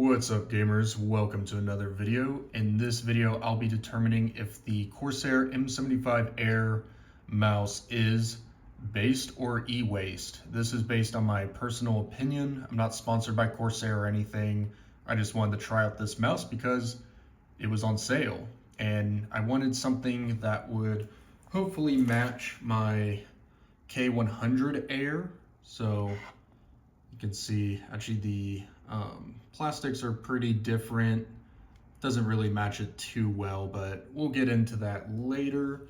What's up, gamers? Welcome to another video. In this video, I'll be determining if the Corsair M75 Air mouse is based or e-waste. This is based on my personal opinion. I'm not sponsored by Corsair or anything. I just wanted to try out this mouse because it was on sale and I wanted something that would hopefully match my K100 Air. So you can see actually the plastics are pretty different. Doesn't really match it too well, but we'll get into that later.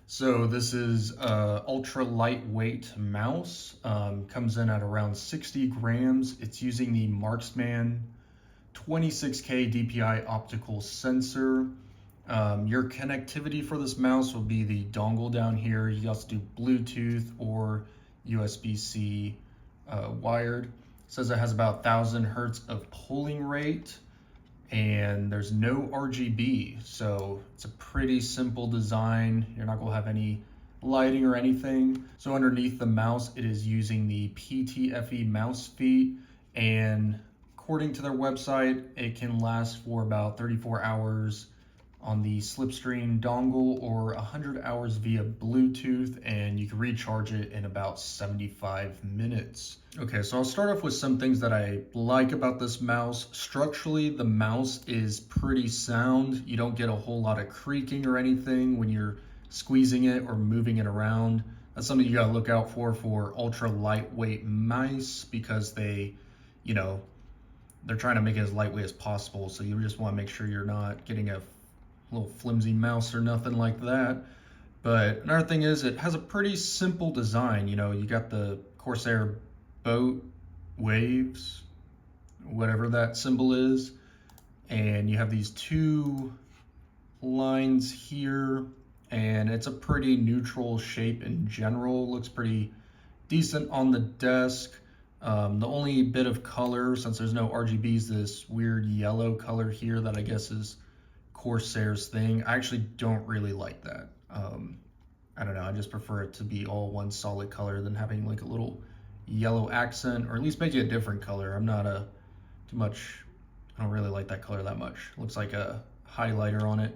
So this is a ultra lightweight mouse. Comes in at around 60 grams. It's using the Marksman 26K DPI optical sensor. Your connectivity for this mouse will be the dongle down here. You can also do Bluetooth or USB-C wired. It says it has about 1,000 hertz of polling rate and there's no RGB, so it's a pretty simple design. You're not going to have any lighting or anything. So underneath the mouse, it is using the PTFE mouse feet, and according to their website, it can last for about 34 hours on the slipstream dongle or 100 hours via Bluetooth, and you can recharge it in about 75 minutes. Okay, so I'll start off with some things that I like about this mouse. Structurally, the mouse is pretty sound. You don't get a whole lot of creaking or anything when you're squeezing it or moving it around. That's something you gotta look out for ultra lightweight mice, because they're trying to make it as lightweight as possible. So you just wanna make sure you're not getting a little flimsy mouse or nothing like that. But another thing is it has a pretty simple design. You got the Corsair boat waves, whatever that symbol is, and you have these two lines here, and it's a pretty neutral shape in general. Looks pretty decent on the desk. The only bit of color, since there's no RGB, is this weird yellow color here that I guess is Corsair's thing. I actually don't really like that. I don't know, I just prefer it to be all one solid color than having like a little yellow accent, or at least make it a different color. I'm not I don't really like that color that much. It looks like a highlighter on it.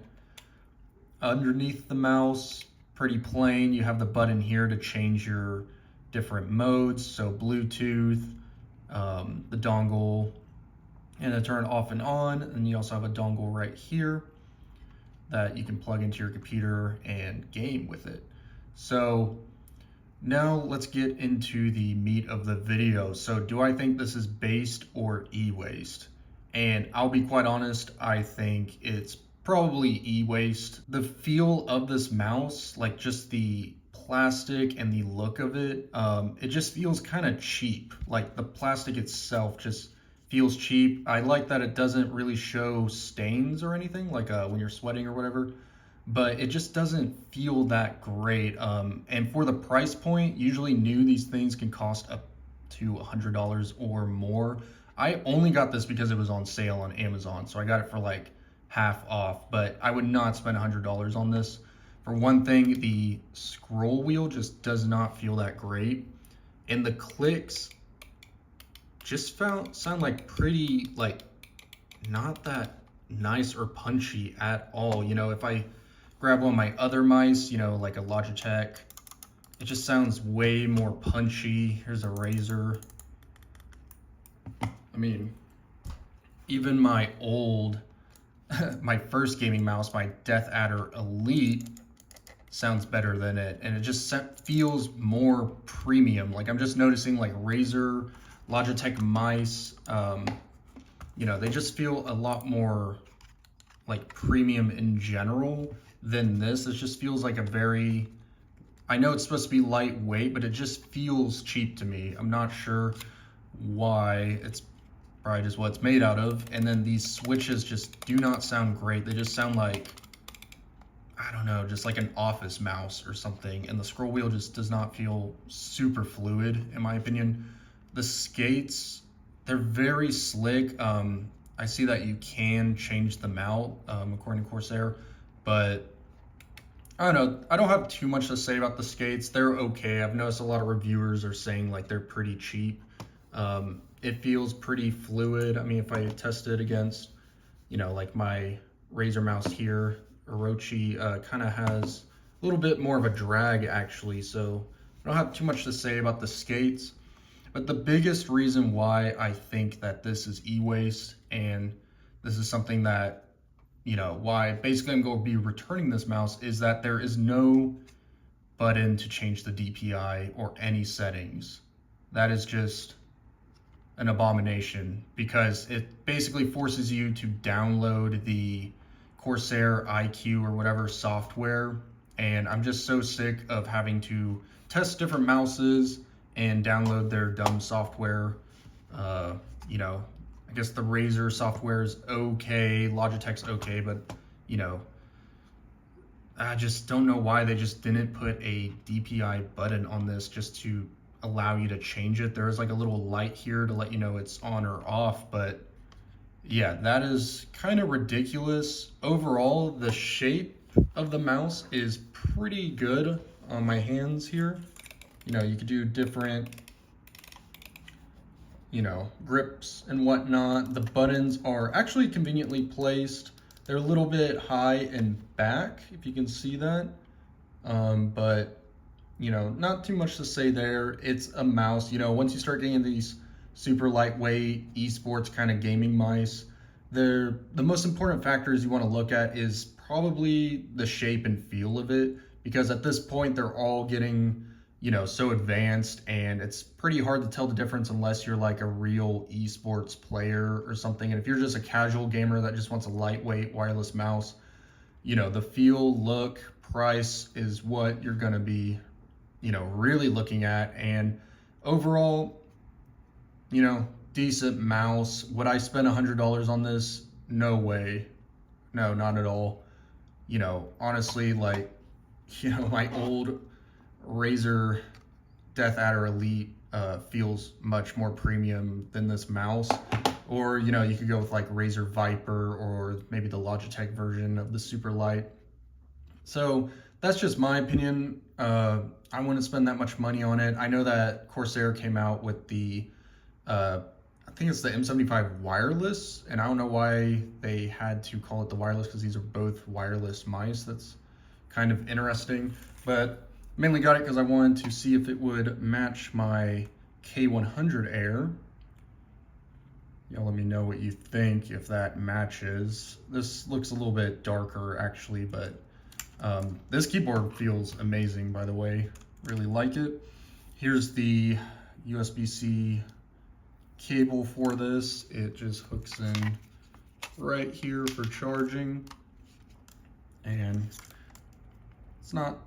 Underneath the mouse, pretty plain. You have the button here to change your different modes, so Bluetooth, the dongle, and to turn off and on. And you also have a dongle right here that you can plug into your computer and game with it. So now let's get into the meat of the video. So do I think this is based or e-waste? And I'll be quite honest, I think it's probably e-waste. The feel of this mouse, like just the plastic and the look of it, it just feels kind of cheap. Like the plastic itself just feels cheap. I like that it doesn't really show stains or anything, like when you're sweating or whatever, but it just doesn't feel that great. And for the price point, usually these things can cost up to $100 or more. I only got this because it was on sale on Amazon, so I got it for like half off, but I would not spend $100 on this. For one thing, the scroll wheel just does not feel that great, and the clicks just sound like pretty, like, not that nice or punchy at all. If I grab one of my other mice, like a Logitech, it just sounds way more punchy. Here's a Razer. I mean, even my my first gaming mouse, my Death Adder Elite, sounds better than it, and it just feels more premium. Like I'm just noticing like Razer, Logitech mice, they just feel a lot more like premium in general than this. It just feels like I know it's supposed to be lightweight, but it just feels cheap to me. I'm not sure why. It's probably just what it's made out of. And then these switches just do not sound great. They just sound like, I don't know, just like an office mouse or something. And the scroll wheel just does not feel super fluid, in my opinion. The skates, they're very slick. I see that you can change them out, according to Corsair, but I don't know. I don't have too much to say about the skates. They're okay. I've noticed a lot of reviewers are saying like they're pretty cheap. it feels pretty fluid. I mean, if I test it against, like my Razer mouse here, Orochi kind of has a little bit more of a drag actually, so I don't have too much to say about the skates. But the biggest reason why I think that this is e-waste, and this is something that, why basically I'm going to be returning this mouse, is that there is no button to change the DPI or any settings. That is just an abomination, because it basically forces you to download the Corsair IQ or whatever software, and I'm just so sick of having to test different mouses and download their dumb software. I guess the Razer software is okay, Logitech's okay, but I just don't know why they just didn't put a DPI button on this just to allow you to change it. There's like a little light here to let you know it's on or off, but yeah, that is kind of ridiculous. Overall, the shape of the mouse is pretty good on my hands here. You could do different, grips and whatnot. The buttons are actually conveniently placed. They're a little bit high and back, if you can see that. But, not too much to say there. It's a mouse. Once you start getting these super lightweight esports kind of gaming mice, the most important factors you want to look at is probably the shape and feel of it, because at this point they're all getting so advanced, and it's pretty hard to tell the difference unless you're like a real esports player or something. And if you're just a casual gamer that just wants a lightweight wireless mouse, the feel, look, price is what you're going to be really looking at. And overall, decent mouse. Would I spend $100 on this? No way. No, not at all. Honestly, like, my old Razer Death Adder Elite feels much more premium than this mouse. Or, you could go with like Razer Viper or maybe the Logitech version of the Super Light. So that's just my opinion. I wouldn't spend that much money on it. I know that Corsair came out with the, I think it's the M75 wireless, and I don't know why they had to call it the wireless, because these are both wireless mice. That's kind of interesting, but mainly got it because I wanted to see if it would match my K100 Air. Let me know what you think, if that matches. This looks a little bit darker actually, but this keyboard feels amazing, by the way. Really like it. Here's the USB-C cable for this. It just hooks in right here for charging, and it's not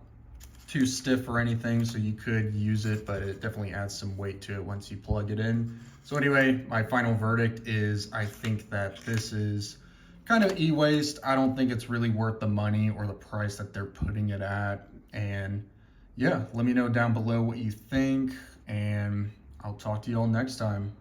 too stiff or anything, so you could use it, but it definitely adds some weight to it once you plug it in. So anyway, my final verdict is I think that this is kind of e-waste. I don't think it's really worth the money or the price that they're putting it at. And yeah, let me know down below what you think, and I'll talk to you all next time.